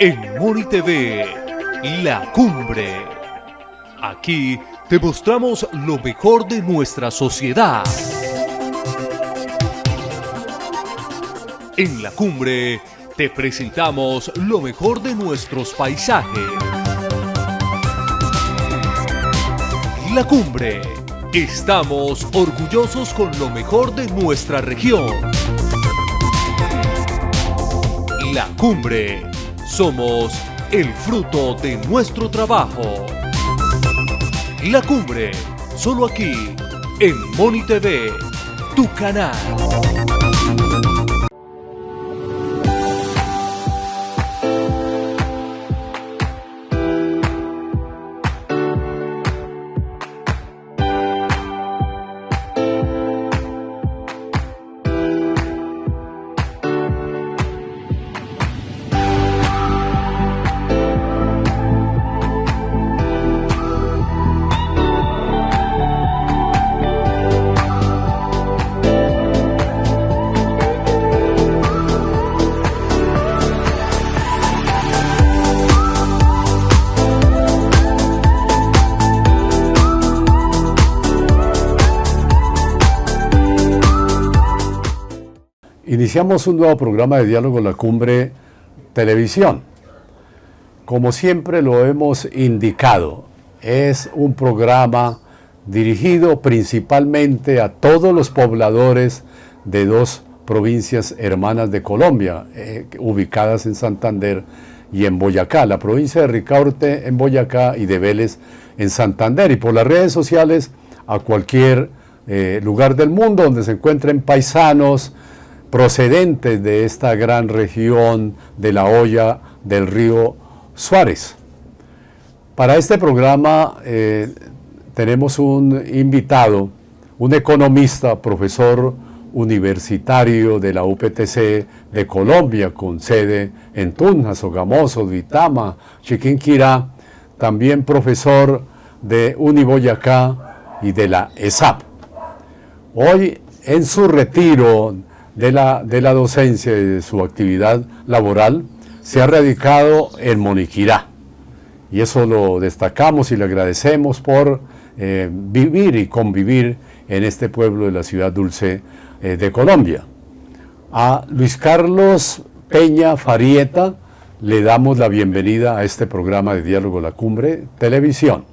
En Moni TV, La Cumbre. Aquí te mostramos lo mejor de nuestra sociedad. En La Cumbre te presentamos lo mejor de nuestros paisajes. La Cumbre. Estamos orgullosos con lo mejor de nuestra región. La Cumbre. Somos el fruto de nuestro trabajo. La Cumbre. Solo aquí, en Moni TV, tu canal. Iniciamos un nuevo programa de Diálogo La Cumbre Televisión. Como siempre lo hemos indicado, es un programa dirigido principalmente a todos los pobladores de dos provincias hermanas de Colombia, ubicadas en Santander y en Boyacá, la provincia de Ricaurte en Boyacá y de Vélez en Santander, y por las redes sociales a cualquier lugar del mundo donde se encuentren paisanos procedentes de esta gran región de la hoya del río Suárez. Para este programa tenemos un invitado, un economista, profesor universitario de la UPTC de Colombia, con sede en Tunja, Sogamoso, Duitama, Chiquinquirá, también profesor de Uniboyacá y de la ESAP. Hoy, en su retiro de la docencia y de su actividad laboral, se ha radicado en Moniquirá. Y eso lo destacamos y le agradecemos por vivir y convivir en este pueblo de la ciudad dulce de Colombia. A Luis Carlos Peña Farieta le damos la bienvenida a este programa de Diálogo La Cumbre Televisión.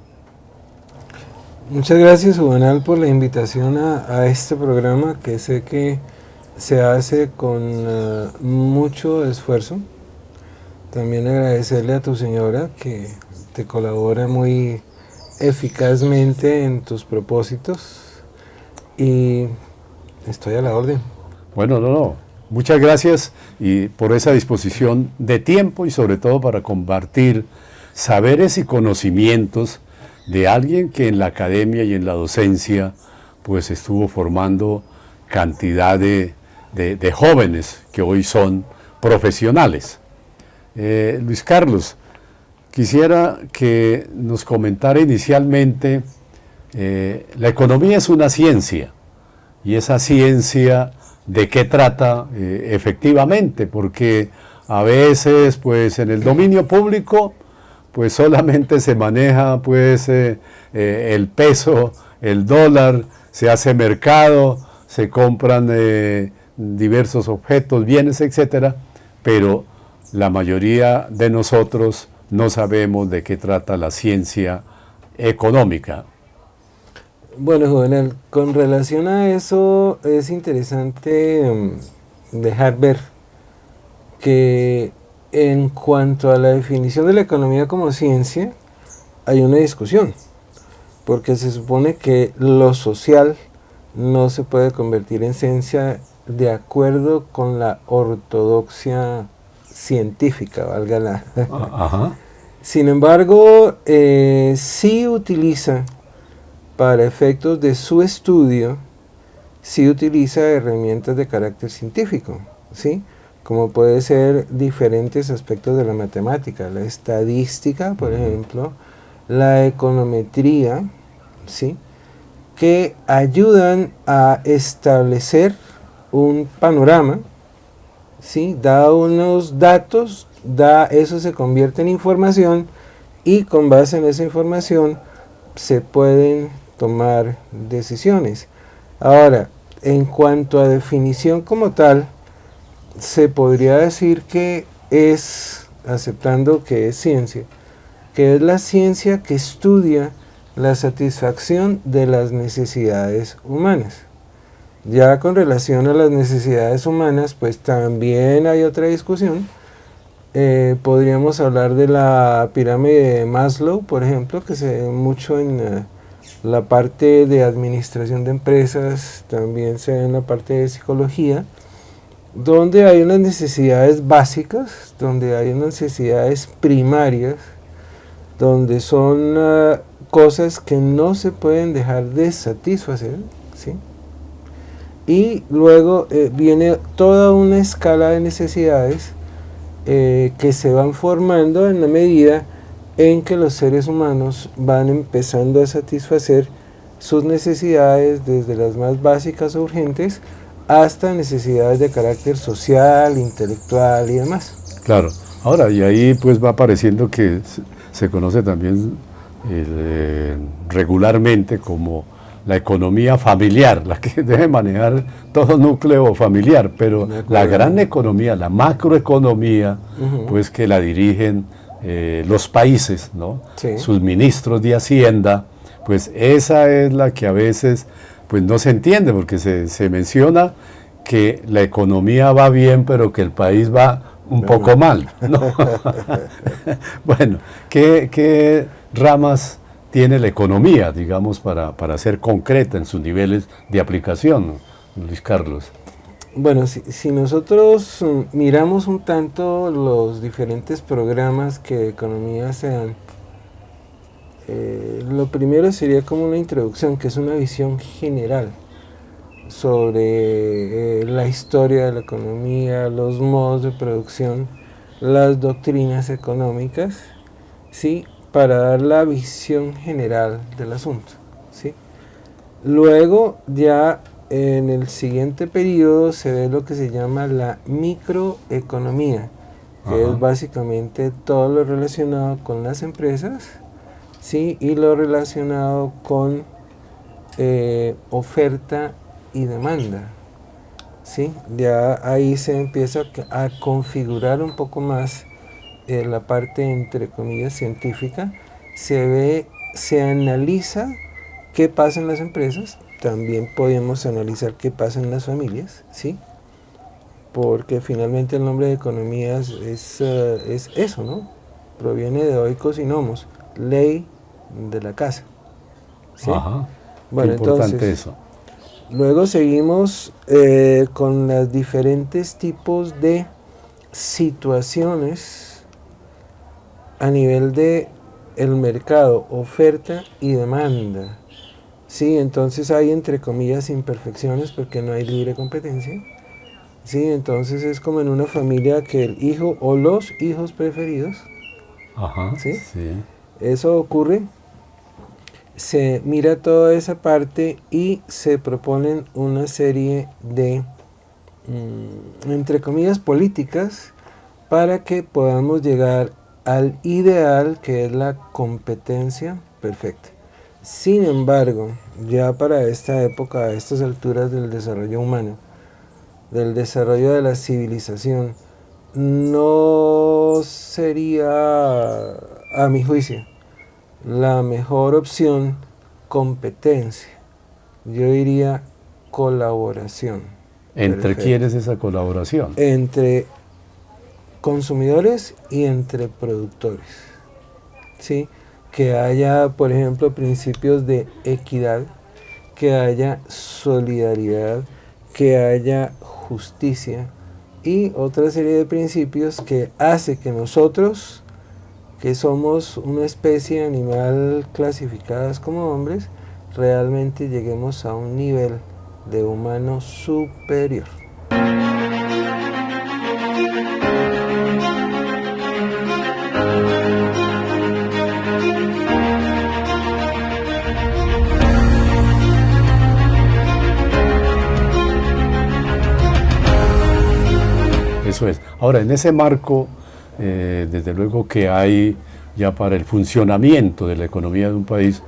Muchas gracias, Juvenal, por la invitación a este programa, que sé que se hace con mucho esfuerzo. También agradecerle a tu señora, que te colabora muy eficazmente en tus propósitos, y estoy a la orden. Bueno, muchas gracias y por esa disposición de tiempo, y sobre todo para compartir saberes y conocimientos de alguien que en la academia y en la docencia pues estuvo formando cantidad de jóvenes que hoy son profesionales. Luis Carlos, quisiera que nos comentara inicialmente, la economía es una ciencia, y esa ciencia, ¿de qué trata efectivamente? Porque a veces pues en el dominio público pues solamente se maneja pues el peso, el dólar, se hace mercado, se compran diversos objetos, bienes, etcétera, pero la mayoría de nosotros no sabemos de qué trata la ciencia económica. Bueno, Juvenal, con relación a eso es interesante dejar ver que en cuanto a la definición de la economía como ciencia, hay una discusión, porque se supone que lo social no se puede convertir en ciencia de acuerdo con la ortodoxia científica, valga la... Ajá. Sin embargo, sí utiliza, para efectos de su estudio, sí utiliza herramientas de carácter científico, ¿sí? Como puede ser diferentes aspectos de la matemática, la estadística, por ejemplo, la econometría, ¿sí? Que ayudan a establecer un panorama, ¿sí? Da unos datos eso se convierte en información y con base en esa información se pueden tomar decisiones. Ahora, en cuanto a definición como tal, se podría decir que es, aceptando que es ciencia, que es la ciencia que estudia la satisfacción de las necesidades humanas. Ya con relación a las necesidades humanas, pues también hay otra discusión. Podríamos hablar de la pirámide de Maslow, por ejemplo, que se ve mucho en la parte de administración de empresas, también se ve en la parte de psicología, donde hay unas necesidades básicas, donde hay unas necesidades primarias, donde son cosas que no se pueden dejar de satisfacer, ¿sí? Y luego viene toda una escala de necesidades que se van formando en la medida en que los seres humanos van empezando a satisfacer sus necesidades desde las más básicas o urgentes hasta necesidades de carácter social, intelectual y demás. Claro. Ahora, y ahí pues va apareciendo que se conoce también regularmente como la economía familiar, la que debe manejar todo núcleo familiar, pero la gran economía, la macroeconomía, pues que la dirigen los países, ¿no? Sí. Sus ministros de Hacienda, pues esa es la que a veces pues no se entiende, porque se menciona que la economía va bien, pero que el país va un poco mal, ¿no? Bueno, ¿qué ramas tiene la economía, digamos, para ser concreta en sus niveles de aplicación, Luis Carlos? Bueno, si nosotros miramos un tanto los diferentes programas que de economía se dan, lo primero sería como una introducción, que es una visión general sobre la historia de la economía, los modos de producción, las doctrinas económicas, ¿sí? Para dar la visión general del asunto, ¿sí? Luego ya en el siguiente periodo se ve lo que se llama la microeconomía, que es básicamente todo lo relacionado con las empresas, ¿sí? Y lo relacionado con oferta y demanda, ¿sí? Ya ahí se empieza a configurar un poco más la parte entre comillas científica, se analiza qué pasa en las empresas, también podemos analizar qué pasa en las familias, ¿sí? Porque finalmente el nombre de economía es eso, ¿no? Proviene de oikos y nomos, ley de la casa, ¿sí? Ajá. Bueno, qué importante entonces, eso. luego seguimos con los diferentes tipos de situaciones a nivel de el mercado, oferta y demanda. Sí, entonces hay entre comillas imperfecciones porque no hay libre competencia. Sí, entonces es como en una familia que el hijo o los hijos preferidos, ¿sí? Sí. Eso ocurre, se mira toda esa parte y se proponen una serie de, entre comillas, políticas para que podamos llegar al ideal, que es la competencia perfecta. Sin embargo, ya para esta época, a estas alturas del desarrollo humano, del desarrollo de la civilización, no sería, a mi juicio, la mejor opción competencia. Yo diría colaboración. ¿Entre Perfecto. quién es esa colaboración? Entre consumidores y entre productores, ¿sí? Que haya, por ejemplo, principios de equidad, que haya solidaridad, que haya justicia y otra serie de principios que hace que nosotros, que somos una especie animal clasificadas como hombres, realmente lleguemos a un nivel de humano superior. Eso es. Ahora, en ese marco desde luego que hay ya para el funcionamiento de la economía de un país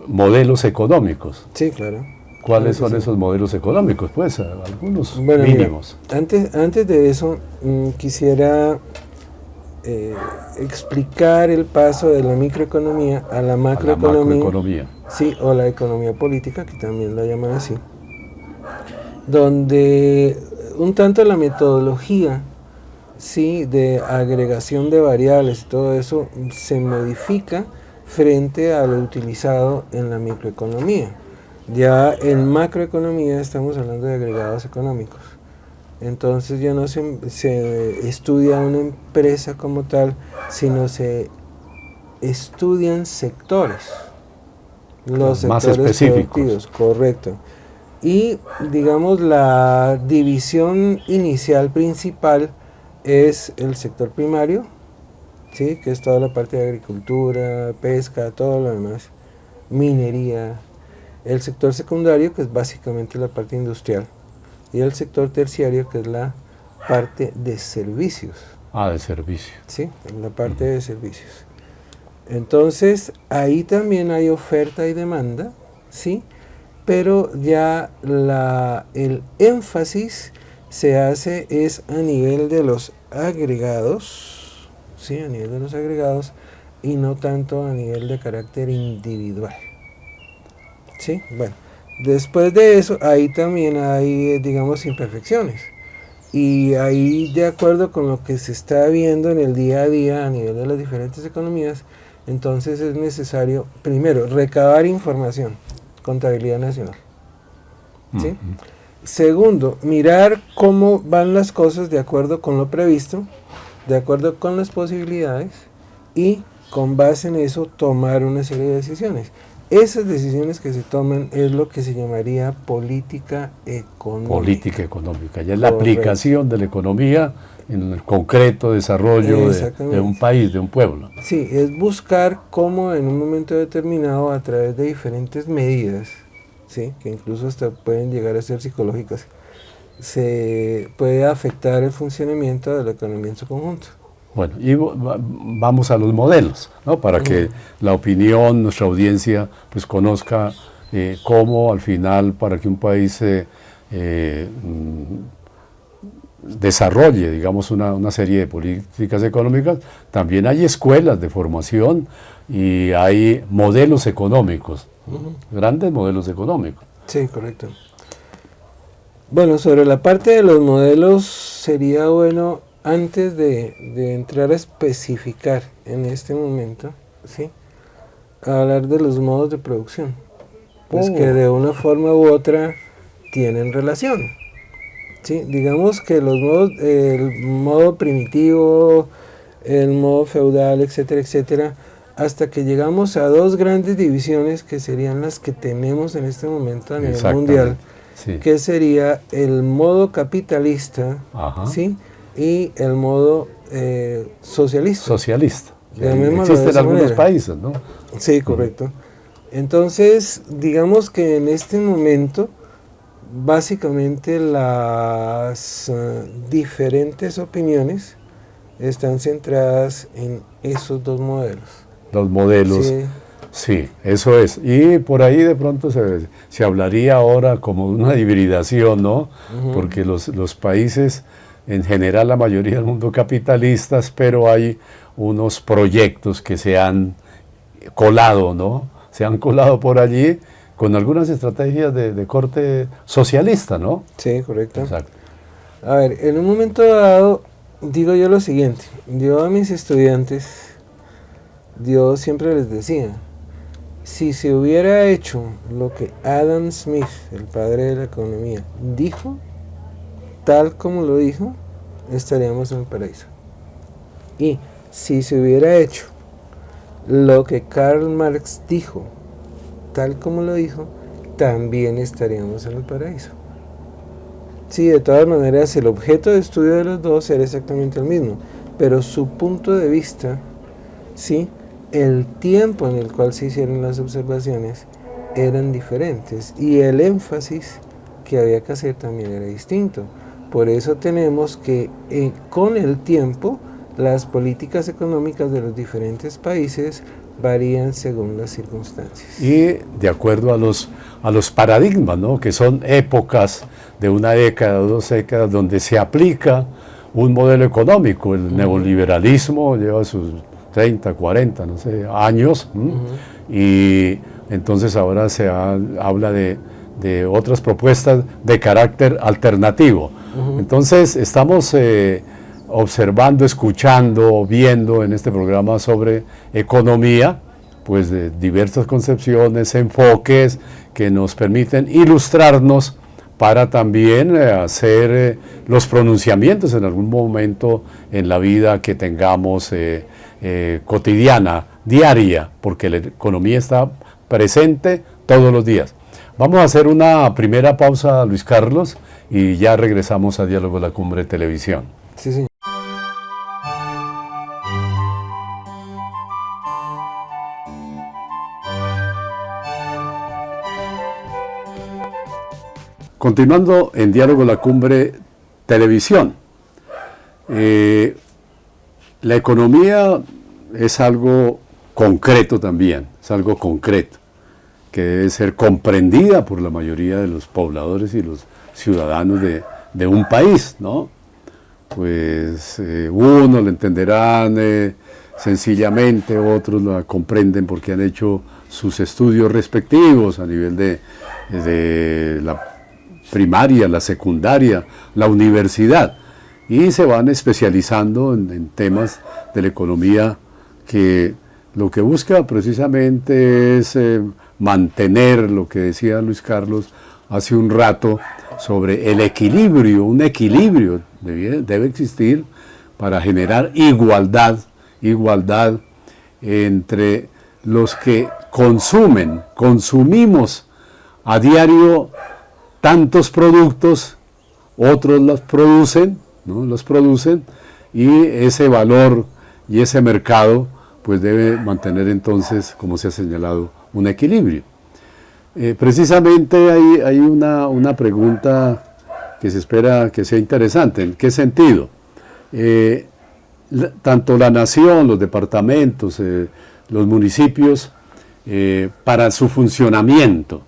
modelos económicos. Sí, claro. ¿Cuáles Claro son que sí. esos modelos económicos? Pues algunos Bueno, mira, mínimos. antes de eso, quisiera explicar el paso de la microeconomía a la A la macroeconomía. macroeconomía. Sí, o la economía política, que también la llaman así, donde un tanto la metodología, sí, de agregación de variables y todo eso se modifica frente a lo utilizado en la microeconomía. Ya en macroeconomía estamos hablando de agregados económicos. Entonces ya no se estudia una empresa como tal, sino se estudian sectores. Los Más sectores específicos. productivos, correcto. Y digamos la división inicial principal es el sector primario, ¿sí? Que es toda la parte de agricultura, pesca, todo lo demás, minería. El sector secundario, que es básicamente la parte industrial, y el sector terciario, que es la parte de servicios, De servicio. ¿sí? La parte de servicios. Entonces, ahí también hay oferta y demanda, ¿sí? Pero ya el énfasis se hace es a nivel de los agregados, ¿sí? A nivel de los agregados, y no tanto a nivel de carácter individual. ¿Sí? Bueno, después de eso, ahí también hay, digamos, imperfecciones. Y ahí, de acuerdo con lo que se está viendo en el día a día a nivel de las diferentes economías, entonces es necesario, primero, recabar información, contabilidad nacional. ¿Sí? Ujú. Segundo, mirar cómo van las cosas de acuerdo con lo previsto, de acuerdo con las posibilidades, y con base en eso tomar una serie de decisiones. Esas decisiones que se toman es lo que se llamaría política económica. Política económica. Ya es la Correcto. aplicación de la economía en el concreto desarrollo de un país, de un pueblo. Sí, es buscar cómo en un momento determinado, a través de diferentes medidas, ¿sí? Que incluso hasta pueden llegar a ser psicológicas, se puede afectar el funcionamiento de la economía en su conjunto. Bueno, y vamos a los modelos, ¿no? Para que la opinión, nuestra audiencia, pues conozca cómo al final, para que un país desarrolle, digamos, una serie de políticas económicas, también hay escuelas de formación y hay modelos económicos, grandes modelos económicos. Sí, correcto. Bueno, sobre la parte de los modelos, sería bueno, antes de entrar a especificar en este momento, ¿sí? Hablar de los modos de producción, pues que de una forma u otra tienen relación. ¿Sí? Digamos que los modos, el modo primitivo, el modo feudal, etcétera, etcétera, hasta que llegamos a dos grandes divisiones que serían las que tenemos en este momento a nivel mundial, sí. Que sería el modo capitalista, ¿sí? Y el modo socialista. Socialista. Llamémoslo Existen de esa algunos manera. países, ¿no? Sí, correcto. Entonces, digamos que en este momento, básicamente las diferentes opiniones están centradas en esos dos modelos. Los modelos. Sí. Sí, eso es. Y por ahí de pronto se hablaría ahora como de una hibridación, ¿no? Porque los países, en general la mayoría del mundo capitalistas, pero hay unos proyectos que se han colado, ¿no? Se han colado por allí con algunas estrategias de corte socialista, ¿no? Sí, correcto. Exacto. A ver, en un momento dado, digo yo lo siguiente, yo a mis estudiantes, yo siempre les decía, si se hubiera hecho lo que Adam Smith, el padre de la economía, dijo, tal como lo dijo, estaríamos en el paraíso. Y si se hubiera hecho lo que Karl Marx dijo, tal como lo dijo, también estaríamos en el paraíso. Sí, de todas maneras, el objeto de estudio de los dos era exactamente el mismo, pero su punto de vista, sí, el tiempo en el cual se hicieron las observaciones eran diferentes y el énfasis que había que hacer también era distinto. Por eso tenemos que con el tiempo las políticas económicas de los diferentes países varían según las circunstancias. Y de acuerdo a los paradigmas, ¿no? Que son épocas de una década o 2 décadas donde se aplica un modelo económico. El neoliberalismo lleva sus 30, 40, no sé, años, y entonces ahora habla de otras propuestas de carácter alternativo. Entonces estamos observando, escuchando, viendo en este programa sobre economía, pues de diversas concepciones, enfoques que nos permiten ilustrarnos para también hacer los pronunciamientos en algún momento en la vida que tengamos cotidiana, diaria, porque la economía está presente todos los días. Vamos a hacer una primera pausa, Luis Carlos, y ya regresamos a Diálogo de la Cumbre Televisión. Sí, señor. Continuando en Diálogo de la Cumbre Televisión, la economía es algo concreto también, es algo concreto, que debe ser comprendida por la mayoría de los pobladores y los ciudadanos de un país, ¿no? Pues unos lo entenderán sencillamente, otros la comprenden porque han hecho sus estudios respectivos a nivel de la primaria, la secundaria, la universidad, y se van especializando en temas de la economía que lo que busca precisamente es mantener lo que decía Luis Carlos hace un rato sobre el equilibrio. Un equilibrio debe existir para generar igualdad entre los que consumimos a diario tantos productos, otros los producen, ¿no? Los producen, y ese valor y ese mercado pues debe mantener entonces, como se ha señalado, un equilibrio. Precisamente hay una pregunta que se espera que sea interesante. ¿En qué sentido? Tanto la nación, los departamentos, los municipios, para su funcionamiento,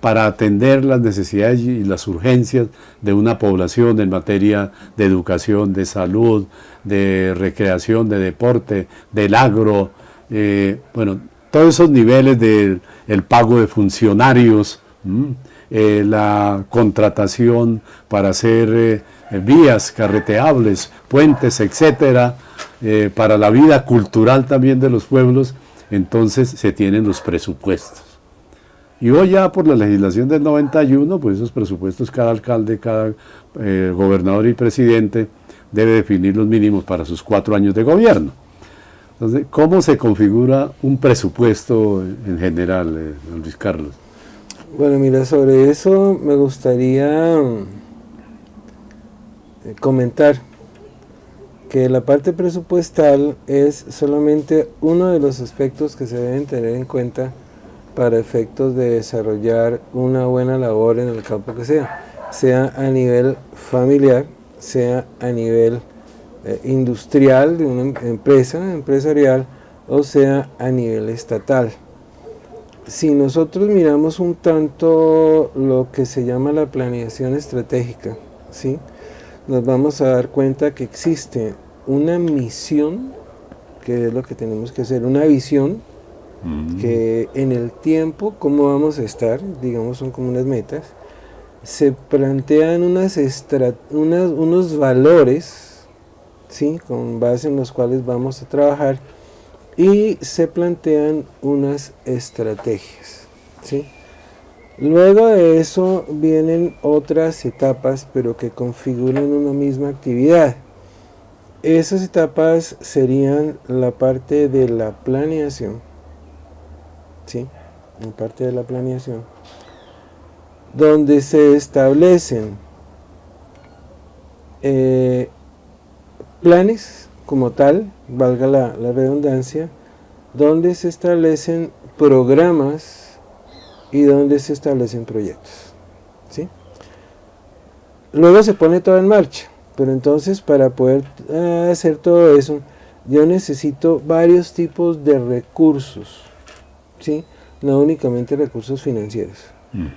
para atender las necesidades y las urgencias de una población en materia de educación, de salud, de recreación, de deporte, del agro, todos esos niveles del pago de funcionarios, la contratación para hacer vías carreteables, puentes, etcétera, para la vida cultural también de los pueblos. Entonces se tienen los presupuestos. Y hoy ya por la legislación del 91, pues esos presupuestos cada alcalde, cada gobernador y presidente debe definir los mínimos para sus 4 años de gobierno. Entonces, ¿cómo se configura un presupuesto en general, don Luis Carlos? Bueno, mira, sobre eso me gustaría comentar que la parte presupuestal es solamente uno de los aspectos que se deben tener en cuenta para efectos de desarrollar una buena labor en el campo que sea a nivel familiar, sea a nivel industrial de una empresa empresarial, o sea a nivel estatal. Si nosotros miramos un tanto lo que se llama la planeación estratégica, ¿sí?, nos vamos a dar cuenta que existe una misión, que es lo que tenemos que hacer, una visión, que en el tiempo, cómo vamos a estar, digamos, son como unas metas, se plantean unos valores, ¿sí?, con base en los cuales vamos a trabajar, y se plantean unas estrategias, ¿sí? Luego de eso vienen otras etapas, pero que configuran una misma actividad. Esas etapas serían la parte de la planeación, ¿sí?, la parte de la planeación, donde se establecen planes como tal, valga la redundancia, donde se establecen programas y donde se establecen proyectos, ¿sí? Luego se pone todo en marcha, pero entonces para poder hacer todo eso, yo necesito varios tipos de recursos, ¿sí? No únicamente recursos financieros.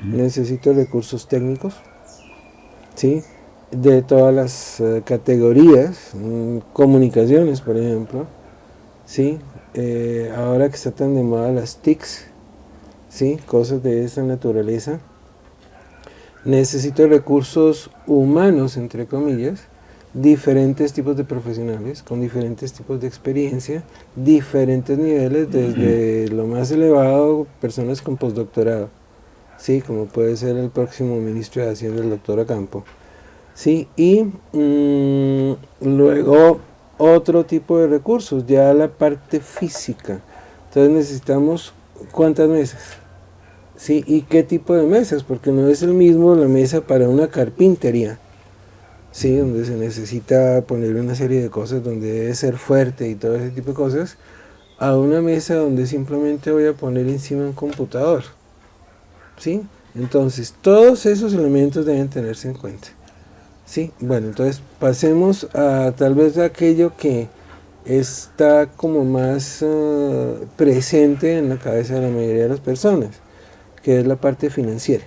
Necesito recursos técnicos, ¿sí? De todas las categorías, comunicaciones, por ejemplo, ¿sí? Ahora que está tan de moda las TICs, ¿sí? Cosas de esa naturaleza. Necesito recursos humanos, entre comillas, diferentes tipos de profesionales, con diferentes tipos de experiencia, diferentes niveles, desde lo más elevado, personas con postdoctorado, ¿sí? Como puede ser el próximo ministro de Hacienda, el doctor Ocampo, ¿sí? Y luego otro tipo de recursos, ya la parte física. Entonces necesitamos ¿cuántas mesas? ¿Sí? ¿Y qué tipo de mesas? Porque no es el mismo la mesa para una carpintería, ¿sí? Donde se necesita poner una serie de cosas, donde debe ser fuerte y todo ese tipo de cosas, a una mesa donde simplemente voy a poner encima un computador, ¿sí? Entonces, todos esos elementos deben tenerse en cuenta, ¿sí? Bueno, entonces pasemos a tal vez aquello que está como más presente en la cabeza de la mayoría de las personas, que es la parte financiera.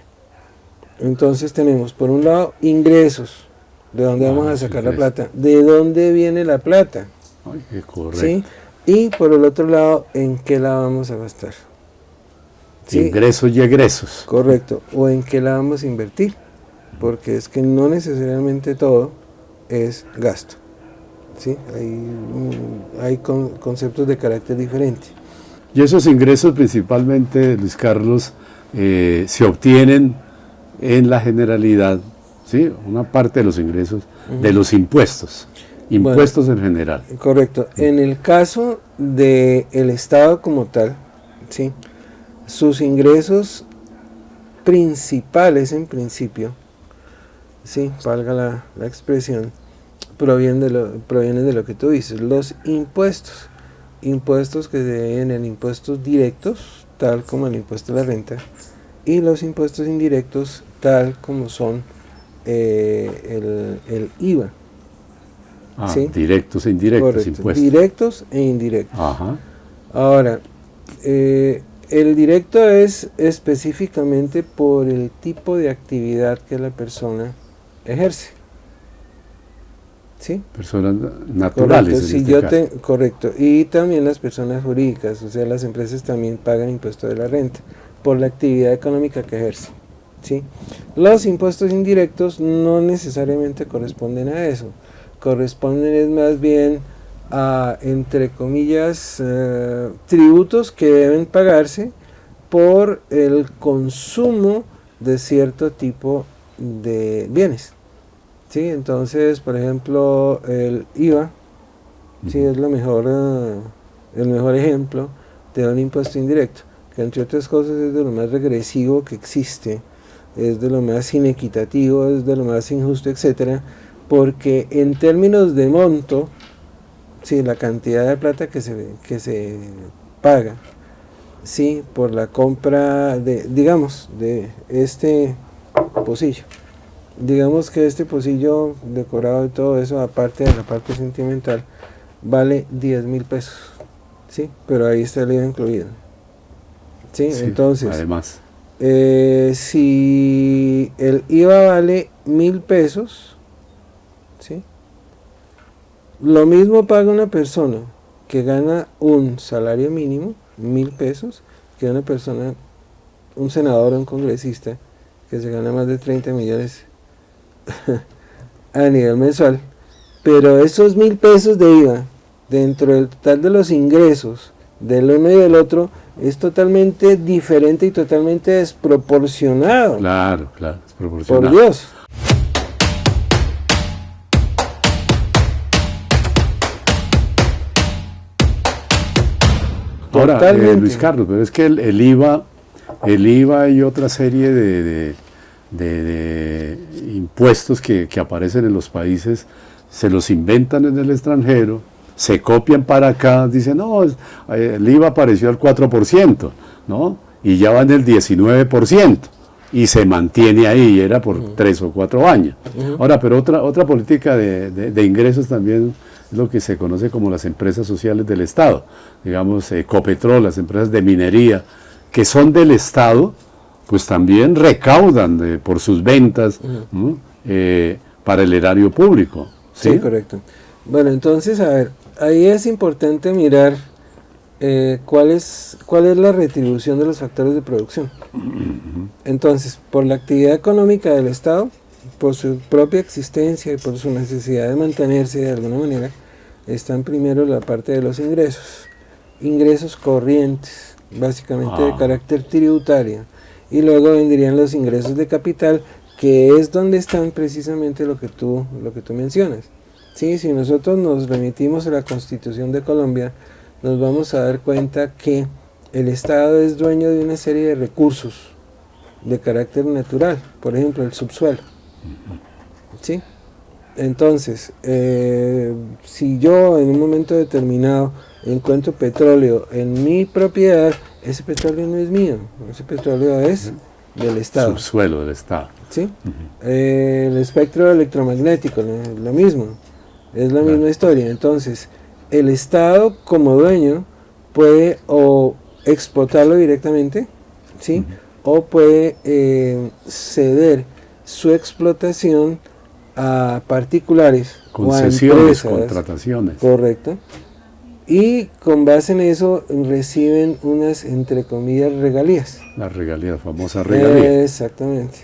Entonces tenemos, por un lado, ingresos, de dónde vamos a sacar la plata, de dónde viene la plata, Ay, correcto. ¿sí? Y por el otro lado, en qué la vamos a gastar, ¿sí? Ingresos y egresos. Correcto, o en qué la vamos a invertir, porque es que no necesariamente todo es gasto, ¿sí? Hay conceptos de carácter diferente. Y esos ingresos principalmente, Luis Carlos, se obtienen en la generalidad, ¿sí? Una parte de los ingresos, de los impuestos, impuestos en general. Correcto. En el caso del Estado como tal, ¿sí? Sus ingresos principales en principio, ¿sí? Valga la expresión, provienen de lo que tú dices, los impuestos. Impuestos que se deben en impuestos directos, tal como el impuesto a la renta, y los impuestos indirectos, tal como son el IVA. ¿Sí? Directos e indirectos. Correcto, impuestos. directos e indirectos. Ajá. Ahora, el directo es específicamente por el tipo de actividad que la persona ejerce, ¿sí? Personas naturales. Correcto, si yo correcto. Y también las personas jurídicas, o sea, las empresas también pagan impuesto de la renta por la actividad económica que ejercen, ¿sí? Los impuestos indirectos no necesariamente corresponden a eso, corresponden es más bien a, entre comillas, tributos que deben pagarse por el consumo de cierto tipo de bienes, ¿sí? Entonces, por ejemplo, el IVA, ¿sí? Es el mejor ejemplo de un impuesto indirecto, que entre otras cosas es de lo más regresivo que existe, es de lo más inequitativo, es de lo más injusto, etcétera, porque en términos de monto, sí, la cantidad de plata que se paga, sí, por la compra de, digamos, de este pocillo. Digamos que este pocillo decorado y todo eso, aparte de la parte sentimental, vale 10,000 pesos, ¿sí? Pero ahí está el IVA incluido, ¿sí? Sí, entonces, además, si el IVA vale 1,000 pesos, ¿sí? Lo mismo paga una persona que gana un salario mínimo, 1,000 pesos, que una persona, un senador o un congresista, que se gana más de 30 millones a nivel mensual. Pero esos 1,000 pesos de IVA, dentro del total de los ingresos del uno y del otro, es totalmente diferente y totalmente desproporcionado. claro, es proporcional. Por Dios. Ahora, Totalmente. Luis Carlos, pero es que el IVA y otra serie de impuestos que aparecen en los países, se los inventan en el extranjero, se copian para acá, dicen, no, el IVA apareció al 4%, ¿no? Y ya van del 19%, y se mantiene ahí, era por 3 o 4 años. Ahora, pero otra política de ingresos también es lo que se conoce como las empresas sociales del Estado, digamos Ecopetrol, las empresas de minería, que son del Estado, pues también recaudan por sus ventas para el erario público. ¿Sí? Sí, correcto. Bueno, entonces, a ver, ahí es importante mirar cuál es la retribución de los factores de producción. Entonces, por la actividad económica del Estado, por su propia existencia y por su necesidad de mantenerse de alguna manera, están primero la parte de los ingresos corrientes, básicamente de carácter tributario, y luego vendrían los ingresos de capital, que es donde están precisamente lo que tú mencionas. Sí, si nosotros nos remitimos a la Constitución de Colombia, nos vamos a dar cuenta que el Estado es dueño de una serie de recursos de carácter natural, por ejemplo el subsuelo. ¿Sí? Entonces, si yo en un momento determinado encuentro petróleo en mi propiedad, ese petróleo no es mío, ese petróleo es del Estado. Subsuelo del Estado. ¿Sí? El espectro electromagnético, lo mismo, es la misma historia. Entonces, el Estado como dueño puede o explotarlo directamente, ¿sí? O puede ceder su explotación a particulares, concesiones, o a empresas, contrataciones. Correcto. Y con base en eso reciben unas, entre comillas, regalías. Las regalías, famosas regalías. Exactamente.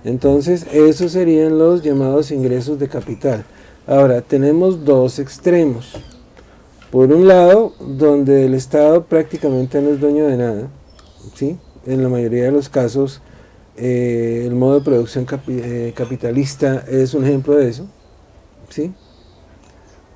Entonces, esos serían los llamados ingresos de capital. Ahora, tenemos dos extremos. Por un lado, donde el Estado prácticamente no es dueño de nada, ¿sí? En la mayoría de los casos, el modo de producción capitalista es un ejemplo de eso, ¿sí?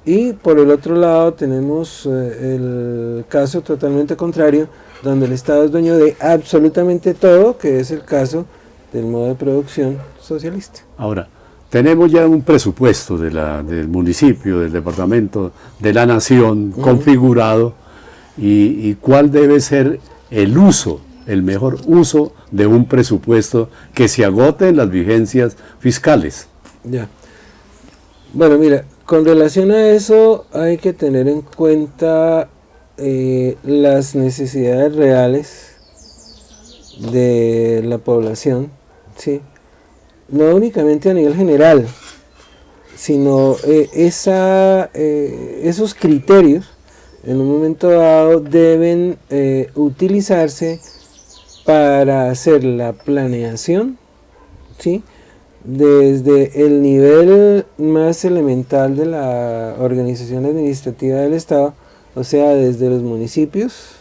Y por el otro lado tenemos el caso totalmente contrario, donde el Estado es dueño de absolutamente todo, que es el caso del modo de producción socialista. Ahora, tenemos ya un presupuesto del municipio, del departamento, de la nación configurado, y cuál debe ser el uso, el mejor uso de un presupuesto que se agote en las vigencias fiscales. Ya. Bueno, mira, con relación a eso hay que tener en cuenta las necesidades reales de la población, ¿sí? No únicamente a nivel general, sino esos criterios en un momento dado deben utilizarse para hacer la planeación, ¿sí? Desde el nivel más elemental de la organización administrativa del Estado, o sea, desde los municipios,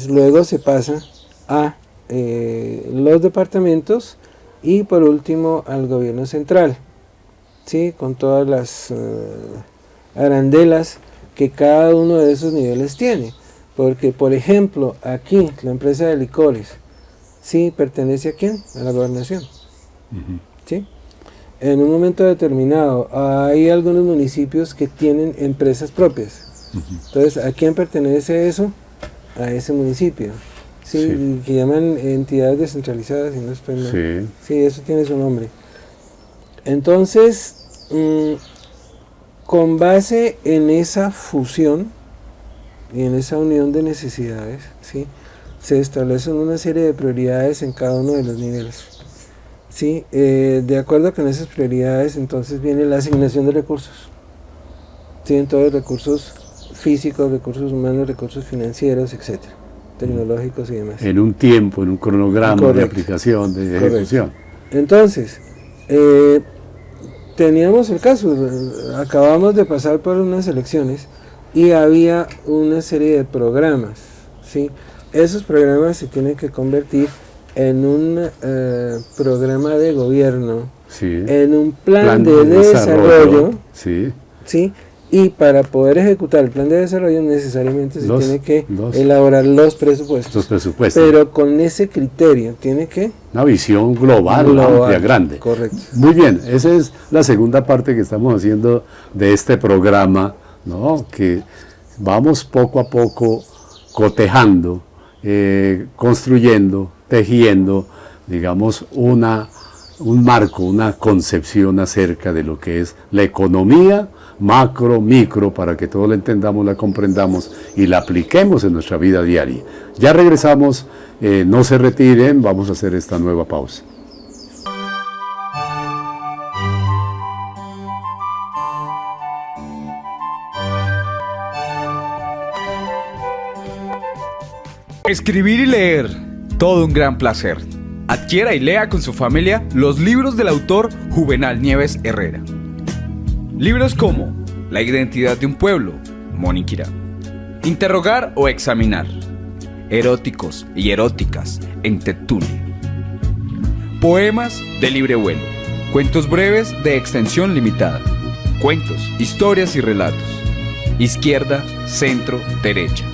luego se pasa a los departamentos y por último al gobierno central, ¿sí? Con todas las arandelas que cada uno de esos niveles tiene. Porque, por ejemplo, aquí la empresa de licores, ¿sí? ¿Pertenece a quién? A la gobernación. ¿Sí? En un momento determinado hay algunos municipios que tienen empresas propias. Entonces, ¿a quién pertenece eso? A ese municipio. ¿Sí? Que llaman entidades descentralizadas. Y no estoy mal. Sí, eso tiene su nombre. Entonces, con base en esa fusión y en esa unión de necesidades, ¿sí? Se establecen una serie de prioridades en cada uno de los niveles. ¿Sí? De acuerdo con esas prioridades, entonces viene la asignación de recursos. ¿Sí? En todos los recursos físicos, recursos humanos, recursos financieros, etcétera, tecnológicos y demás. En un tiempo, en un cronograma. Correcto. De aplicación, de ejecución. Entonces, teníamos el caso, acabamos de pasar por unas elecciones y había una serie de programas, ¿sí? Esos programas se tienen que convertir en un programa de gobierno, en un plan de desarrollo, ¿sí? Y para poder ejecutar el plan de desarrollo necesariamente se tiene que elaborar los presupuestos. Pero con ese criterio tiene que... Una visión global, amplia, grande. Correcto. Muy bien, esa es la segunda parte que estamos haciendo de este programa, ¿no? Que vamos poco a poco cotejando, construyendo, tejiendo, digamos, un marco, una concepción acerca de lo que es la economía macro, micro, para que todos la entendamos, la comprendamos y la apliquemos en nuestra vida diaria. Ya regresamos, no se retiren, vamos a hacer esta nueva pausa. Escribir y leer, todo un gran placer. Adquiera y lea con su familia los libros del autor Juvenal Nieves Herrera. Libros como La identidad de un pueblo, Moniquirá. Interrogar o examinar. Eróticos y eróticas en Tetuli. Poemas de libre vuelo. Cuentos breves de extensión limitada. Cuentos, historias y relatos. Izquierda, centro, derecha.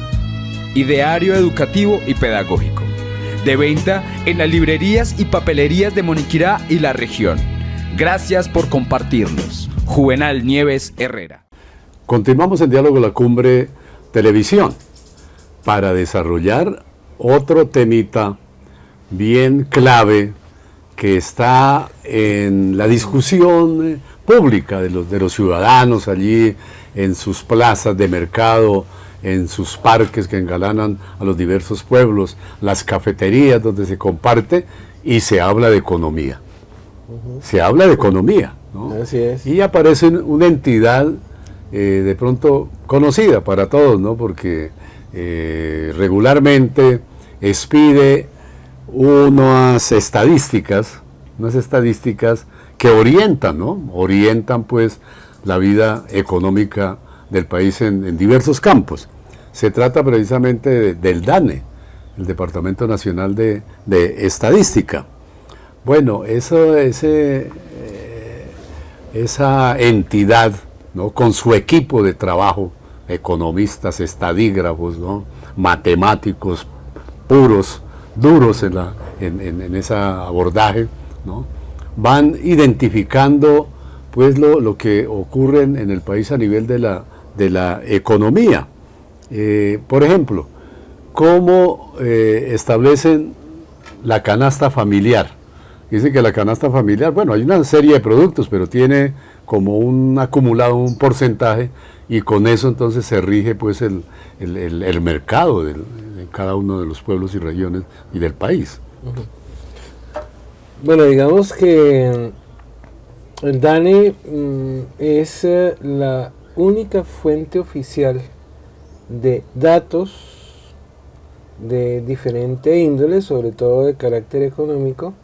Ideario educativo y pedagógico. De venta en las librerías y papelerías de Moniquirá y la región. Gracias por compartirlos. Juvenal Nieves Herrera. Continuamos en Diálogo La Cumbre Televisión para desarrollar otro temita bien clave que está en la discusión pública de los ciudadanos allí en sus plazas de mercado, en sus parques que engalanan a los diversos pueblos, las cafeterías donde se comparte y se habla de economía. Se habla de economía, ¿no? Así es. Y aparece una entidad de pronto conocida para todos, ¿no? Porque regularmente expide unas estadísticas que orientan, ¿no? Orientan pues la vida económica del país en diversos campos. Se trata precisamente del DANE, el Departamento Nacional de Estadística. Bueno, esa entidad, ¿no? Con su equipo de trabajo, economistas, estadígrafos, ¿no? Matemáticos puros, duros en ese abordaje, ¿no? Van identificando pues lo que ocurre en el país a nivel de la economía. Por ejemplo, cómo establecen la canasta familiar. Dicen que la canasta familiar, bueno, hay una serie de productos, pero tiene como un acumulado, un porcentaje, y con eso entonces se rige pues el mercado de cada uno de los pueblos y regiones y del país. Bueno, digamos que el DANE es la única fuente oficial de datos de diferente índole, sobre todo de carácter económico,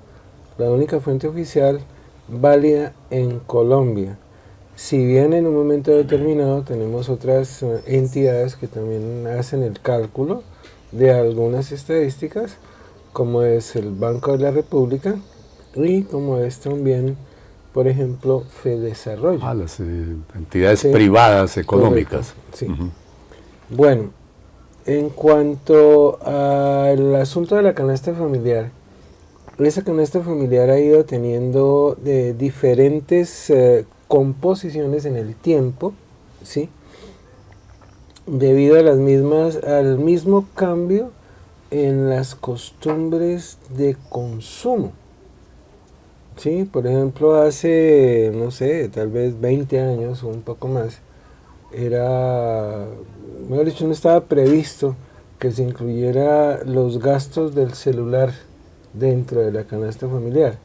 la única fuente oficial válida en Colombia. Si bien en un momento determinado tenemos otras entidades que también hacen el cálculo de algunas estadísticas, como es el Banco de la República y como es también, por ejemplo, Fedesarrollo. Las entidades privadas económicas. Correcto, sí. Bueno, en cuanto al asunto de la canasta familiar, esa canasta familiar ha ido teniendo diferentes composiciones en el tiempo, ¿sí? Debido a al mismo cambio en las costumbres de consumo. Sí, por ejemplo, hace, no sé, tal vez 20 años o un poco más, mejor dicho, no estaba previsto que se incluyera los gastos del celular dentro de la canasta familiar,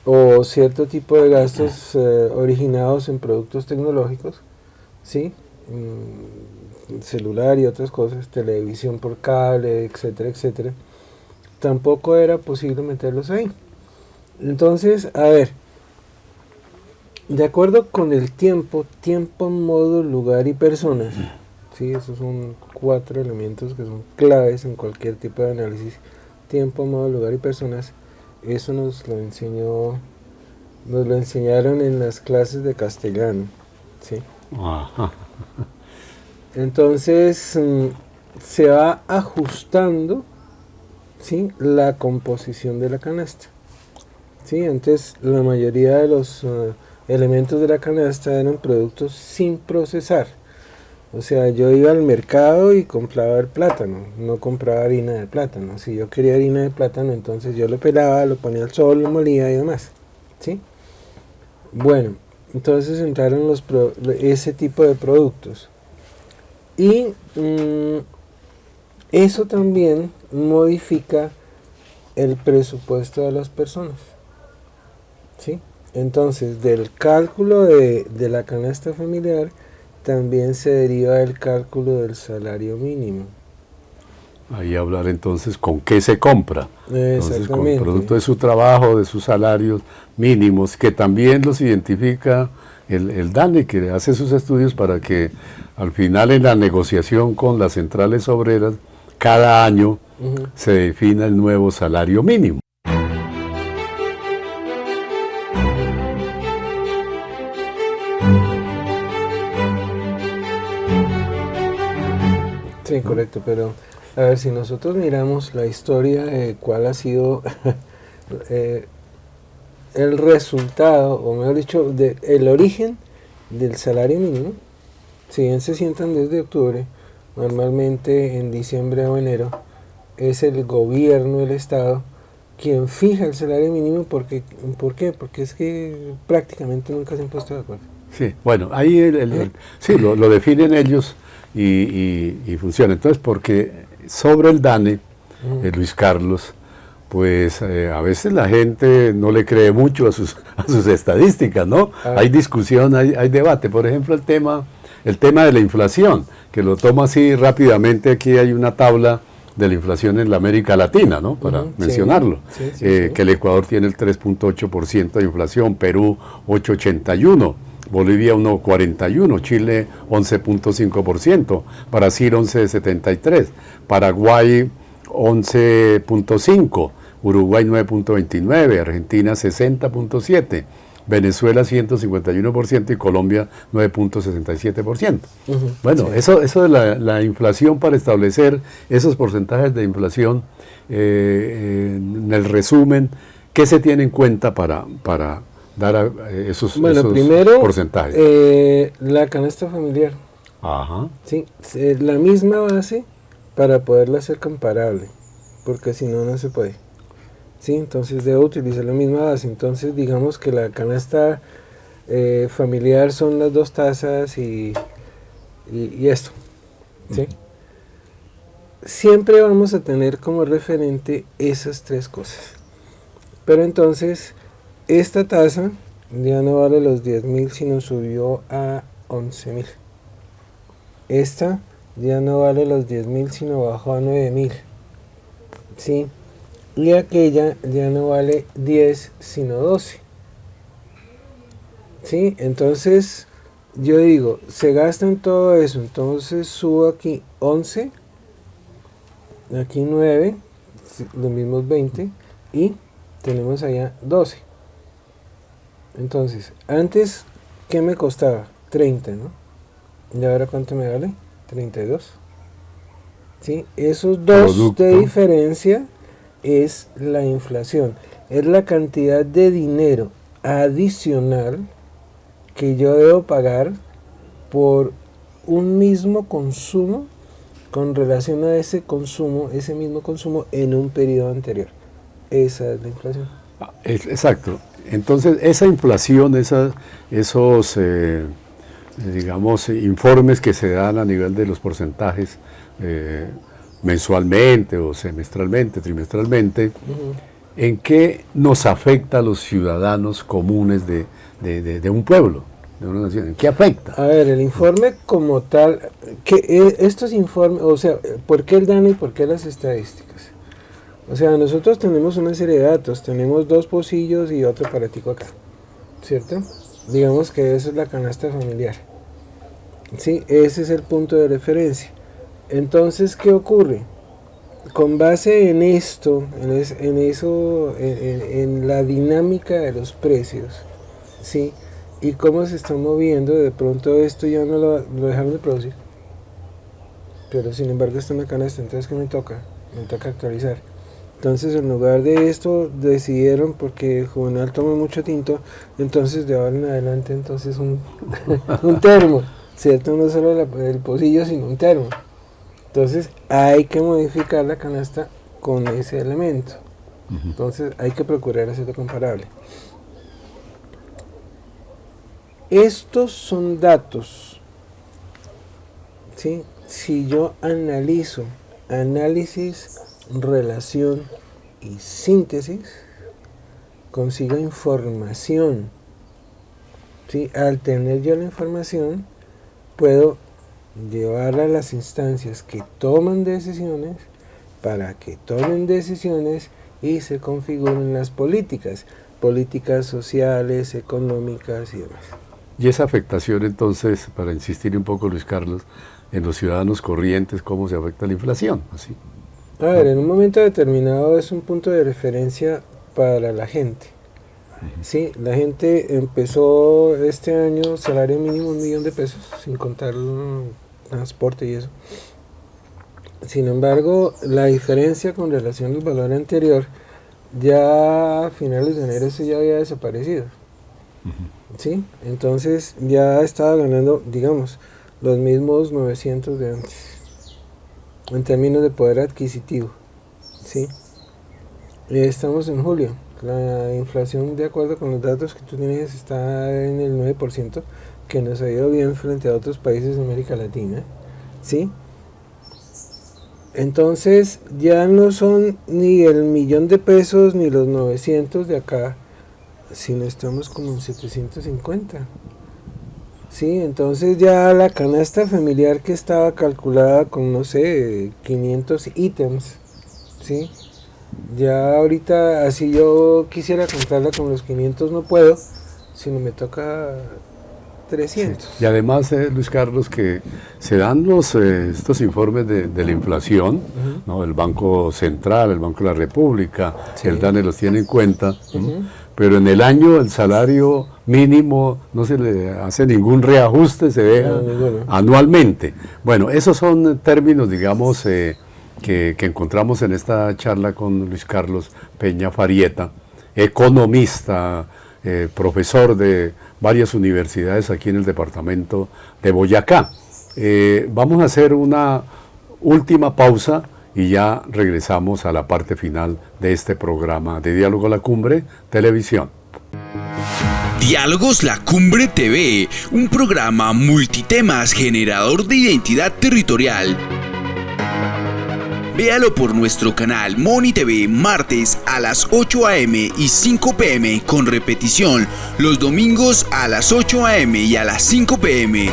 o cierto tipo de gastos originados en productos tecnológicos, ¿sí? Celular y otras cosas, televisión por cable, etcétera, etcétera. Tampoco era posible meterlos ahí. Entonces, a ver, de acuerdo con el tiempo, modo, lugar y personas, ¿sí? Esos son 4 elementos que son claves en cualquier tipo de análisis. Tiempo, modo, lugar y personas. Eso nos lo enseñaron en las clases de castellano, ¿sí? Ajá. Entonces, se va ajustando, ¿sí? La composición de la canasta. Sí, antes la mayoría de los elementos de la canasta eran productos sin procesar. O sea, yo iba al mercado y compraba el plátano, no compraba harina de plátano. Si yo quería harina de plátano, entonces yo lo pelaba, lo ponía al sol, lo molía y demás. ¿Sí? Bueno, entonces entraron ese tipo de productos. Y eso también modifica el presupuesto de las personas. ¿Sí? Entonces, del cálculo de la canasta familiar, también se deriva el cálculo del salario mínimo. Ahí hablar entonces con qué se compra. Entonces, con el Exactamente. producto de su trabajo, de sus salarios mínimos, que también los identifica el DANE, que hace sus estudios para que al final en la negociación con las centrales obreras, cada año se defina el nuevo salario mínimo. Sí, correcto, pero a ver, si nosotros miramos la historia de cuál ha sido el resultado, o mejor dicho, el origen del salario mínimo, si bien se sientan desde octubre, normalmente en diciembre o enero es el gobierno, el Estado, quien fija el salario mínimo. ¿Por qué? Porque es que prácticamente nunca se han puesto de acuerdo. Sí, bueno, ahí sí, lo definen ellos y funciona. Entonces, porque sobre el DANE, Luis Carlos, pues a veces la gente no le cree mucho a sus estadísticas, ¿no? Hay discusión, hay debate. Por ejemplo, el tema de la inflación, que lo tomo así rápidamente. Aquí hay una tabla de la inflación en la América Latina, ¿no? Para mencionarlo. Sí. Que el Ecuador tiene el 3.8% de inflación, Perú 8.81%. Bolivia 1.41%, Chile 11.5%, Brasil 11.73%, Paraguay 11.5%, Uruguay 9.29%, Argentina 60.7%, Venezuela 151% y Colombia 9.67%. Bueno, sí. Eso de la inflación, para establecer esos porcentajes de inflación, en el resumen, ¿qué se tiene en cuenta para dar esos primero, porcentajes? La canasta familiar. Ajá. Sí, la misma base para poderla hacer comparable, porque si no, no se puede. Sí, entonces debo utilizar la misma base. Entonces digamos que la canasta familiar son las 2 tazas y esto. ¿Sí? Siempre vamos a tener como referente esas 3 cosas. Pero entonces esta tasa ya no vale los 10.000, sino subió a 11.000. Esta ya no vale los 10.000, sino bajó a 9.000. ¿Sí? Y aquella ya no vale 10, sino 12. ¿Sí? Entonces, yo digo, se gasta en todo eso. Entonces subo aquí 11, aquí 9, los mismos 20, y tenemos allá 12. Entonces, antes, ¿qué me costaba? 30, ¿no? ¿Y ahora cuánto me vale? 32. ¿Sí? Esos 2 de diferencia es la inflación. Es la cantidad de dinero adicional que yo debo pagar por un mismo consumo con relación a ese mismo consumo en un periodo anterior. Esa es la inflación. Exacto. Entonces, esa inflación, esos digamos, informes que se dan a nivel de los porcentajes mensualmente o semestralmente, trimestralmente, ¿en qué nos afecta a los ciudadanos comunes de un pueblo, de una nación? ¿En qué afecta? A ver, el informe como tal, estos informes, o sea, ¿por qué el DANE y por qué las estadísticas? O sea, nosotros tenemos una serie de datos, tenemos 2 pocillos y otro aparatico acá, ¿cierto? Digamos que esa es la canasta familiar. Sí, ese es el punto de referencia. Entonces, ¿qué ocurre? Con base en esto, en la dinámica de los precios, ¿sí? Y cómo se están moviendo, de pronto esto ya no lo dejaron de producir. Pero sin embargo está en la canasta, entonces ¿qué me toca? Me toca actualizar. Entonces, en lugar de esto, decidieron, porque Juvenal toma mucho tinto, entonces de ahora en adelante, entonces un termo. ¿cierto? No solo el pocillo, sino un termo. Entonces hay que modificar la canasta con ese elemento. Entonces hay que procurar hacerlo comparable. Estos son datos, ¿sí? Si yo analizo, análisis, relación y síntesis, consigo información, ¿sí? Al tener yo la información, puedo llevarla a las instancias que toman decisiones para que tomen decisiones y se configuren las políticas sociales, económicas y demás. Y esa afectación entonces, para insistir un poco Luis Carlos, en los ciudadanos corrientes, ¿cómo se afecta la inflación? Así. A ver, en un momento determinado es un punto de referencia para la gente. Sí, la gente empezó este año salario mínimo $1.000.000, sin contar el transporte y eso. Sin embargo, la diferencia con relación al valor anterior, ya a finales de enero eso ya había desaparecido. ¿Sí? Entonces ya estaba ganando, digamos, los mismos 900 de antes, en términos de poder adquisitivo. ¿Sí? Estamos en julio. La inflación, de acuerdo con los datos que tú tienes, está en el 9%, que nos ha ido bien frente a otros países de América Latina. ¿Sí? Entonces ya no son ni el $1.000.000 ni los 900 de acá, sino estamos como en 750. ¿Sí? Entonces ya la canasta familiar que estaba calculada con, no sé, 500 ítems, ¿sí? Ya ahorita, así yo quisiera comprarla con los 500 no puedo, sino me toca 300. Sí. Y además, Luis Carlos, que se dan estos informes de la inflación, ¿no? El Banco Central, el Banco de la República, sí. El DANE los tiene en cuenta, pero en el año el salario mínimo no se le hace ningún reajuste, se deja anualmente. Bueno, esos son términos, digamos, que encontramos en esta charla con Luis Carlos Peña Farieta, economista, profesor de varias universidades aquí en el departamento de Boyacá. Vamos a hacer una última pausa y ya regresamos a la parte final de este programa de Diálogo La Cumbre Televisión. Diálogos La Cumbre TV, un programa multitemas generador de identidad territorial. Véalo por nuestro canal Moni TV martes a las 8 a.m. y 5 p.m. con repetición los domingos a las 8 a.m. y a las 5 p.m.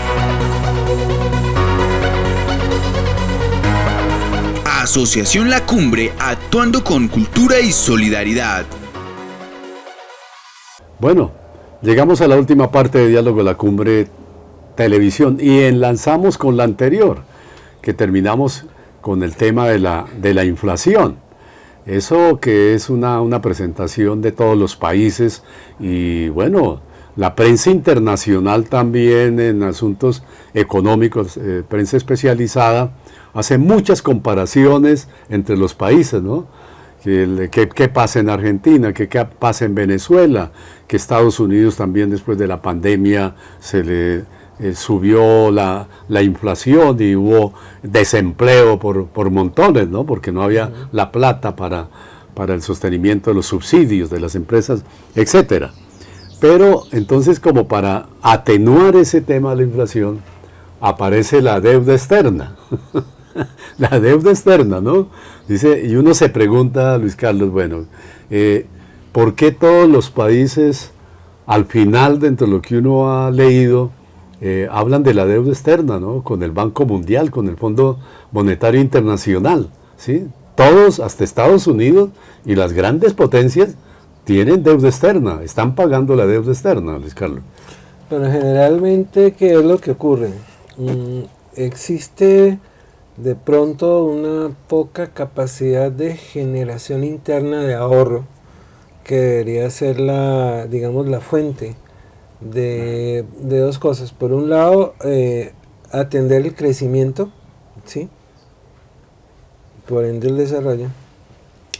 Asociación La Cumbre, actuando con cultura y solidaridad. Bueno, llegamos a la última parte de Diálogo La Cumbre Televisión y enlazamos con la anterior, que terminamos con el tema de la inflación. Eso que es una presentación de todos los países y bueno, la prensa internacional también en asuntos económicos, prensa especializada, hace muchas comparaciones entre los países, ¿no? ¿Qué pasa en Argentina? ¿Qué pasa en Venezuela? Que Estados Unidos también después de la pandemia se le subió la inflación y hubo desempleo por montones, ¿no? Porque no había la plata para el sostenimiento de los subsidios de las empresas, etcétera. Pero entonces, como para atenuar ese tema de la inflación, aparece la deuda externa. La deuda externa, ¿no? Dice, y uno se pregunta, Luis Carlos, bueno, ¿por qué todos los países, al final, dentro de lo que uno ha leído, hablan de la deuda externa, ¿no? Con el Banco Mundial, con el Fondo Monetario Internacional, ¿sí? Todos, hasta Estados Unidos y las grandes potencias, tienen deuda externa, están pagando la deuda externa, Luis Carlos. Pero generalmente, ¿qué es lo que ocurre? Existe de pronto una poca capacidad de generación interna de ahorro, que debería ser digamos, la fuente de dos cosas. Por un lado, atender el crecimiento, ¿sí? Por ende el desarrollo,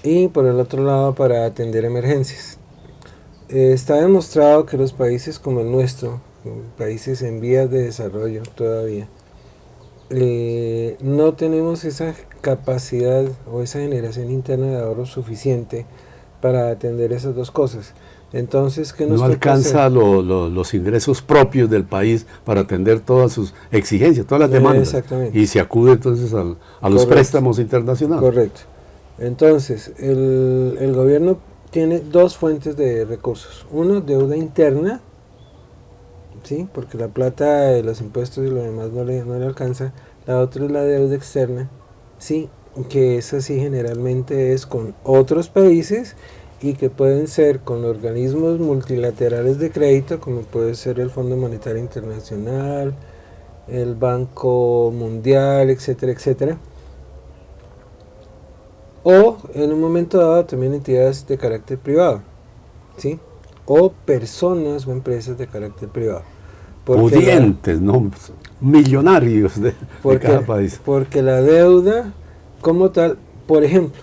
y por el otro lado para atender emergencias. Está demostrado que los países como el nuestro, países en vías de desarrollo todavía, no tenemos esa capacidad o esa generación interna de ahorro suficiente para atender esas dos cosas. Entonces, ¿qué nos No toca alcanza hacer? los ingresos propios del país para atender todas sus exigencias, todas las demandas. Exactamente. Y se acude entonces a los Correcto. préstamos internacionales. Correcto. Entonces, el gobierno tiene dos fuentes de recursos. Uno, deuda interna, ¿sí? Porque la plata de los impuestos y lo demás no le alcanza. La otra es la deuda externa, ¿sí? Que esa sí generalmente es con otros países y que pueden ser con organismos multilaterales de crédito, como puede ser el Fondo Monetario Internacional, el Banco Mundial, etcétera, etcétera. O en un momento dado también entidades de carácter privado, ¿sí? O personas o empresas de carácter privado. Pudientes, ¿no? Millonarios de cada país. Porque la deuda como tal, por ejemplo,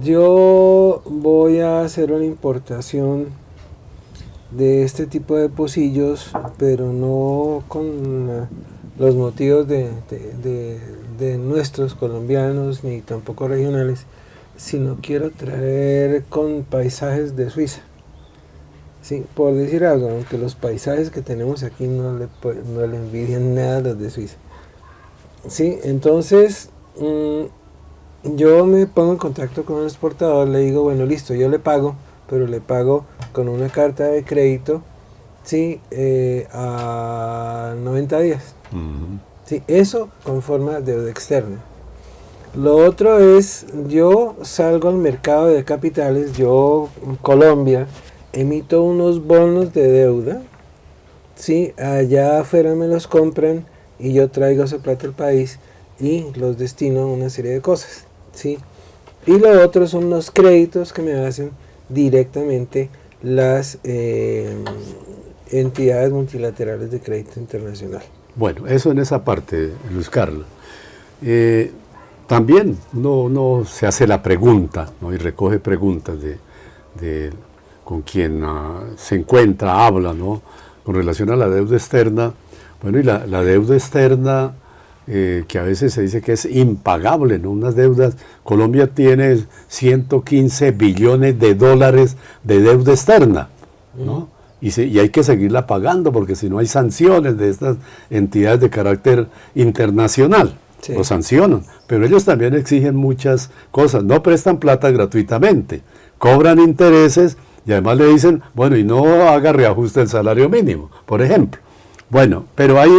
yo voy a hacer una importación de este tipo de pocillos, pero no con los motivos de nuestros colombianos, ni tampoco regionales, sino quiero traer con paisajes de Suiza. Sí, por decir algo, aunque los paisajes que tenemos aquí no le envidian nada a los de Suiza. Sí, entonces yo me pongo en contacto con el exportador, le digo, bueno, listo, yo le pago, pero le pago con una carta de crédito, sí, a 90 días. Sí, eso con forma de deuda externa. Lo otro es, yo salgo al mercado de capitales, yo, Colombia, emito unos bonos de deuda, sí, allá afuera me los compran y yo traigo esa plata al país y los destino a una serie de cosas, sí. Y lo otro son los créditos que me hacen directamente las entidades multilaterales de crédito internacional. Bueno, eso en esa parte, Luis Carlos. También uno se hace la pregunta, ¿no? Y recoge preguntas con quien se encuentra, habla, ¿no? Con relación a la deuda externa. Bueno, y la deuda externa, que a veces se dice que es impagable, ¿no? Unas deudas, Colombia tiene 115 billones de dólares de deuda externa, ¿no? Y hay que seguirla pagando porque si no hay sanciones de estas entidades de carácter internacional. Sí. Lo sancionan, pero ellos también exigen muchas cosas, no prestan plata gratuitamente, cobran intereses y además le dicen, bueno, y no haga reajuste del salario mínimo, por ejemplo. Bueno, pero hay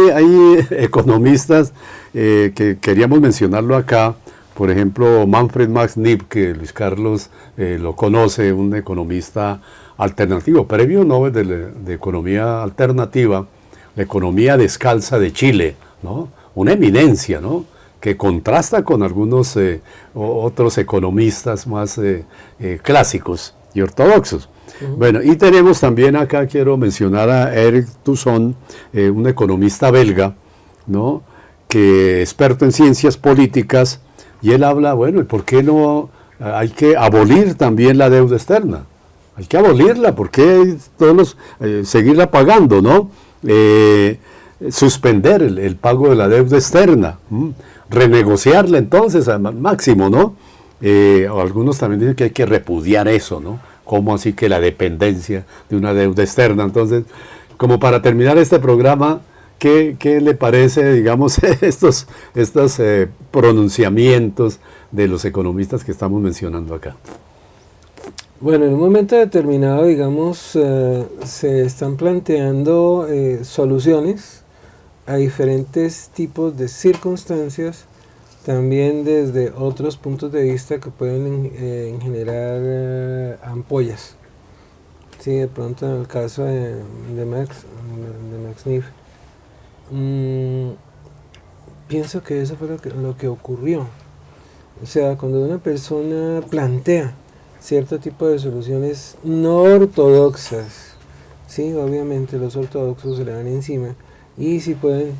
economistas que queríamos mencionarlo acá, por ejemplo, Manfred Max Nip, que Luis Carlos lo conoce, un economista alternativo, premio Nobel de Economía Alternativa, la economía descalza de Chile, ¿no? Una eminencia, ¿no? Que contrasta con algunos otros economistas más clásicos y ortodoxos. Bueno, y tenemos también acá, quiero mencionar a Eric Toussaint, un economista belga, ¿no? Que experto en ciencias políticas, y él habla, bueno, ¿y por qué no hay que abolir también la deuda externa? Hay que abolirla, ¿por qué todos seguirla pagando, no? Suspender el pago de la deuda externa, renegociarla entonces al máximo, ¿no? Algunos también dicen que hay que repudiar eso, ¿no? ¿Cómo así que la dependencia de una deuda externa? Entonces, como para terminar este programa, ¿qué le parece, digamos, estos pronunciamientos de los economistas que estamos mencionando acá? Bueno, en un momento determinado, digamos, se están planteando soluciones a diferentes tipos de circunstancias, también desde otros puntos de vista que pueden generar ampollas. Sí, de pronto en el caso de Max Nip, pienso que eso fue lo que ocurrió. O sea, cuando una persona plantea cierto tipo de soluciones no ortodoxas, sí, obviamente los ortodoxos se le dan encima y si pueden,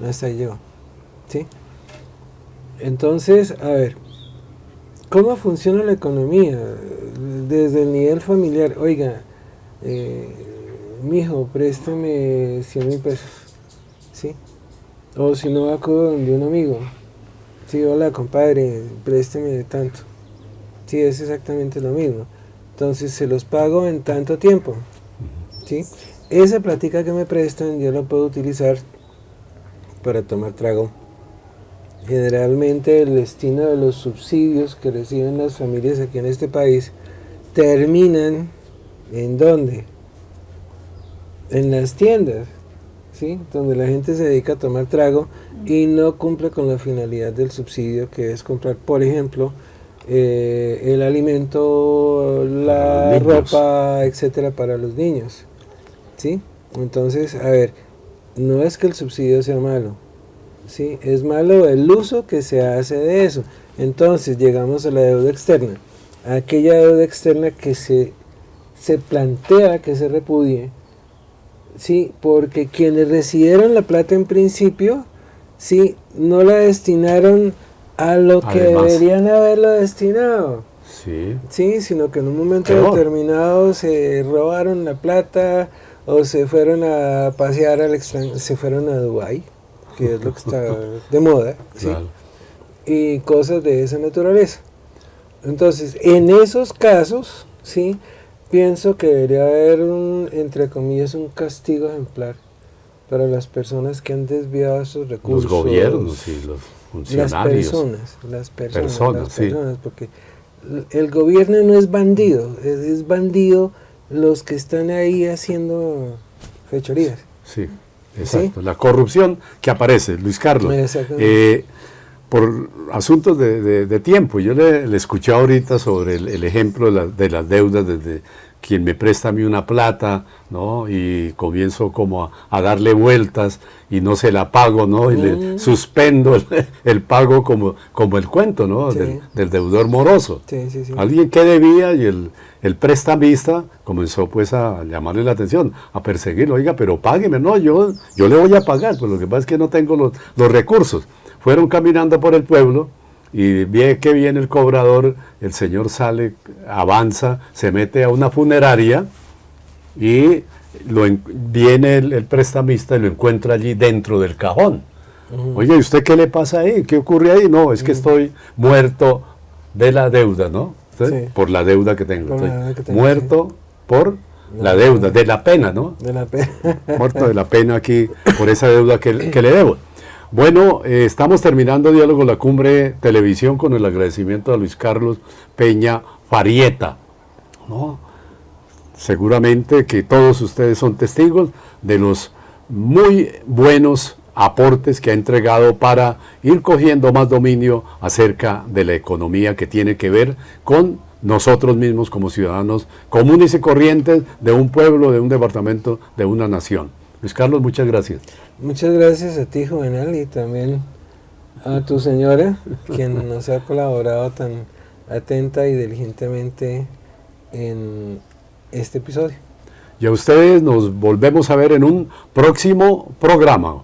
hasta ahí llegó, ¿sí? Entonces, a ver, ¿cómo funciona la economía? Desde el nivel familiar, oiga, mijo, présteme 100.000 pesos, ¿sí? O si no, acudo donde un amigo, sí, hola compadre, présteme tanto, sí, es exactamente lo mismo. Entonces se los pago en tanto tiempo, ¿sí? Esa plática que me prestan yo la puedo utilizar para tomar trago. Generalmente el destino de los subsidios que reciben las familias aquí en este país terminan ¿en dónde? En las tiendas, ¿sí? Donde la gente se dedica a tomar trago y no cumple con la finalidad del subsidio, que es comprar, por ejemplo, el alimento, la ropa, etcétera, para los niños, ¿sí? Entonces, a ver, no es que el subsidio sea malo, ¿sí? Es malo el uso que se hace de eso. Entonces, llegamos a la deuda externa, aquella deuda externa que se plantea que se repudie, ¿sí? Porque quienes recibieron la plata en principio, ¿sí? No la destinaron a lo que deberían haberlo destinado, ¿sí? Sino que en un momento determinado se robaron la plata o se fueron a pasear al extranjero, se fueron a Dubái, que es lo que está de moda, ¿sí? Claro. Y cosas de esa naturaleza. Entonces, en esos casos, ¿sí? Pienso que debería haber entre comillas, un castigo ejemplar para las personas que han desviado esos recursos. Los gobiernos y los funcionarios. Las personas, porque el gobierno no es bandido, es bandido los que están ahí haciendo fechorías. Sí, exacto. ¿Sí? La corrupción que aparece, Luis Carlos. Por asuntos de tiempo, yo le escuché ahorita sobre el ejemplo de las deudas desde quien me presta a mí una plata, ¿no? Y comienzo como a darle vueltas y no se la pago, ¿no? Y le suspendo el pago como el cuento, ¿no? Sí. Del deudor moroso. Sí, sí, sí. Alguien que debía y el prestamista comenzó pues a llamarle la atención, a perseguirlo. Oiga, pero págueme, no, yo le voy a pagar, pues lo que pasa es que no tengo los recursos. Fueron caminando por el pueblo y ve que viene el cobrador, el señor sale, avanza, se mete a una funeraria y viene el prestamista y lo encuentra allí dentro del cajón. Oye, ¿y usted qué le pasa ahí? ¿Qué ocurre ahí? No, es que estoy muerto de la deuda, ¿no? Entonces, sí. Por la deuda que tengo. Muerto por la deuda, de la pena, ¿no? De la pena. Muerto de la pena aquí por esa deuda que le debo. Bueno, estamos terminando Diálogo La Cumbre Televisión con el agradecimiento a Luis Carlos Peña Farieta, ¿no? Seguramente que todos ustedes son testigos de los muy buenos aportes que ha entregado para ir cogiendo más dominio acerca de la economía que tiene que ver con nosotros mismos como ciudadanos comunes y corrientes de un pueblo, de un departamento, de una nación. Luis Carlos, muchas gracias. Muchas gracias a ti, Juvenal, y también a tu señora, quien nos ha colaborado tan atenta y diligentemente en este episodio. Y a ustedes nos volvemos a ver en un próximo programa.